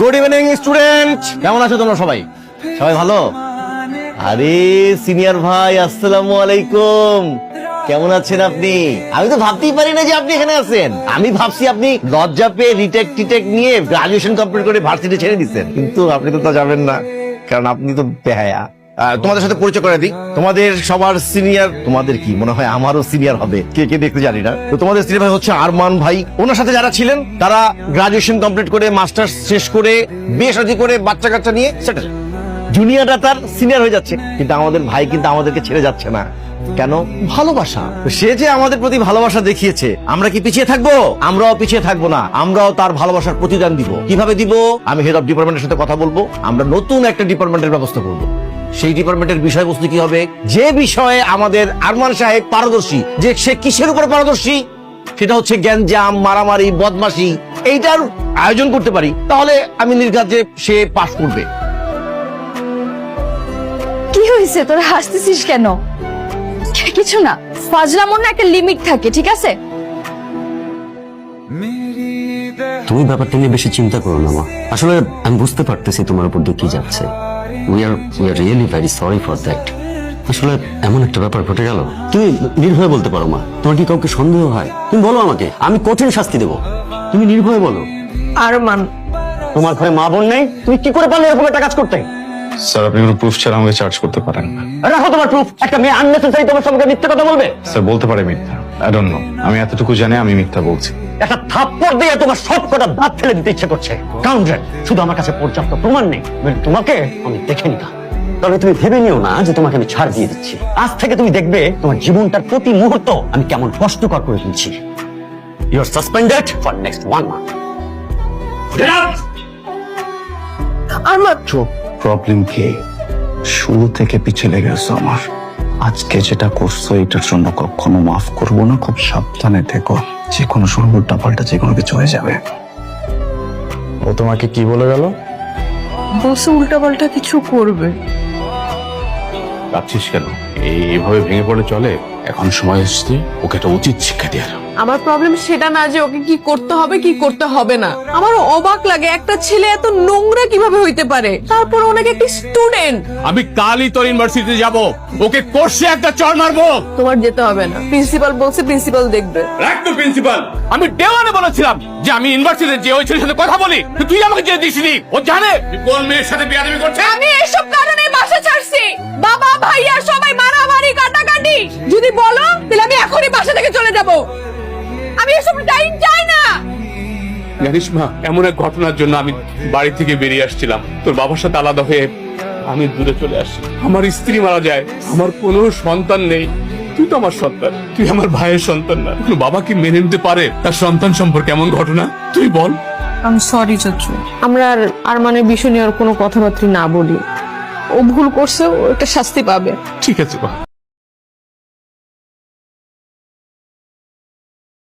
Good evening student, কেমন আছো তোমরা সবাই? সবাই ভালো? আরে সিনিয়র ভাই, আসসালামু আলাইকুম। কেমন আছেন আপনি? আমি তো ভাবতেই পারি না যে আপনি এখানে আছেন। আমি ভাবছি আপনি লজ্জা পেয়ে রিটেক টিটেক নিয়ে গ্রাজুয়েশন কমপ্লিট করে ভার্সিটি ছেড়ে দিচ্ছেন, কিন্তু আপনি তো তা যাবেন না, কারণ আপনি তো বেহায়া। তোমাদের সাথে পরিচয় করে দিই, তোমাদের সবার সিনিয়র। তোমাদের কি মনে হয় আমারও সিনিয়র হবে? কে কে দেখতে জানি না। তো তোমাদের সিনিয়র ভাই হচ্ছে আরমান ভাই। ওনার সাথে যারা ছিলেন তারা গ্রাজুয়েশন কমপ্লিট করে মাস্টার্স শেষ করে বিয়ে শাদী করে বাচ্চা কাচ্চা নিয়ে সেটেল। জুনিয়ররা তার সিনিয়র হয়ে যাচ্ছে, কিন্তু আমাদের ভাই কিন্তু আমাদেরকে ছেড়ে যাচ্ছে না। কেন? ভালোবাসা। সে যে আমাদের প্রতি ভালোবাসা দেখিয়েছে, আমরা কি পিছিয়ে থাকবো? আমরাও পিছিয়ে থাকবো না, আমরাও তার ভালোবাসার প্রতিদান দিব। কিভাবে দিব? আমি হেড অফ ডিপার্টমেন্টের সাথে কথা বলবো, আমরা নতুন একটা ডিপার্টমেন্টের ব্যবস্থা করবো। সেই ডিপার্টমেন্টের বিষয়বস্তু কি হবে? যে বিষয়ে আমাদের আরমান সাহেব পারদর্শী, যে সে কিসের উপরে পারদর্শী, সেটা হচ্ছে গ্যাঞ্জাম, মারামারি, বদমাশি। এইটার আয়োজন করতে পারি, তাহলে আমি নির্ঘাত যে সে পাস করবে। কি হয়েছে? তোরা হাসতেছিস কেন? কিছু না, ফাজলামোর না একটা লিমিট থাকে, ঠিক আছে? তুমি ব্যাপারটা নিয়ে বেশি চিন্তা করো না মা। আসলে আমি বুঝতে পারতেছি তোমার উপর দিয়ে কি যাচ্ছে। We are really very sorry for that. আসলে এমন একটা ব্যাপার ঘটে গেল। তুমি নির্ভয়ে বলতে পারো মা। তোমার কি কাউকে সন্দেহ হয়? তুমি বলো আমাকে, আমি কঠিন শাস্তি দেবো। তুমি নির্ভয়ে বলো। আরমান, তোমার ঘরে মা বোন নেই, তুমি কি করে পারলে এরকম একটা কাজ করতে? স্যার, আপনি কোনো প্রুফ ছাড়া আমাকে চার্জ করতে পারেন না। রাখো তোমার প্রুফ। একটা মেয়ে আননেসেসারি তোমার সঙ্গে মিথ্যা কথা বলবে? স্যার, বলতে পারে মিথ্যা। আই ডোন্ট নো, আমি এতটুকু জানি আমি মিথ্যা বলছি। একটা থাপ্পড় দিয়ে তোমার সব কটা দাঁত ফেলে দিতে ইচ্ছে করছে। কাউন্টার, শুধু আমার কাছে পর্যাপ্ত প্রমাণ নেই, তোমাকে আমি দেখে নিতাম। তবে তুমি ভেবে নিও না যে তোমাকে আমি ছাড় দিয়ে দিচ্ছি। আজ থেকে তুমি দেখবে তোমার জীবনটার প্রতি মুহূর্ত আমি কেমন কষ্টকর করে তুলছি। You are suspended for next 1 month. Arman, problem কি? শুরু থেকে পিছিয়ে লেগে গেছো আমার। আজকে যেটা করছো এটার জন্য কখনো মাফ করবো না। খুব সাবধানে থেকো, যে কোনো সময় উল্টা পাল্টা যে কোনো কিছু হয়ে যাবে। ও তোমাকে কি বলে গেল? বসে উল্টাপাল্টা কিছু করবে। ভাবছিস কেন? এইভাবে ভেঙে পড়ে চলে? এখন সময় এসেছে ওকে একটা উচিত শিক্ষা দেওয়ার। আমার প্রবলেম সেটা না যে ওকে কি করতে হবে কি করতে হবে না। আমার অবাক লাগে একটা ছেলে এত নোংরা কিভাবে হইতে পারে, তারপর ওনাকে একটি স্টুডেন্ট। আমি কালই তোর ইউনিভার্সিটিতে যাব, ওকে কোর্সে একটা চড় মারবো। তোমার যেতে হবে না, প্রিন্সিপাল বলছে, প্রিন্সিপাল দেখবে। রাখ তো প্রিন্সিপাল। আমি দেওয়ানে বলেছিলাম যে আমি ইউনিভার্সিটিতে যে ওই ছেলের সাথে কথা বলি, তুই আমাকে যে দিসনি। ও জানে কোন মেয়ের সাথে বিয়াদবি করছে। আমি এসব কারণে বাসা ছাড়ছি। বাবা ভাইয়া সবাই মারামারি কাটাকাটি। যদি বলো তাহলে আমি এখনই বাসা থেকে চলে যাব। আমি এসব টাইম চাই না। জানিস মা, এমন এক ঘটনার জন্য আমি বাড়ি থেকে বেরিয়ে আসছিলাম। তোর বাবার সাথে আলাদা হয়ে আমি দূরে চলে আসি। আমার স্ত্রী মারা যায়, আমার কোনো সন্তান নেই। তুই তো আমার সন্তান, তুই আমার ভাইয়ের সন্তান না। কোনো বাবা কি মেনে নিতে পারে তার সন্তান সম্পর্কে এমন ঘটনা? তুই বল। আমি সরি চাচু, আমরা আর আরমানের বিষয় নিয়ে আর কোনো কথাবার্তা না বলি। ও ভুল করছে, ও একটা শাস্তি পাবে। ঠিক আছে মা।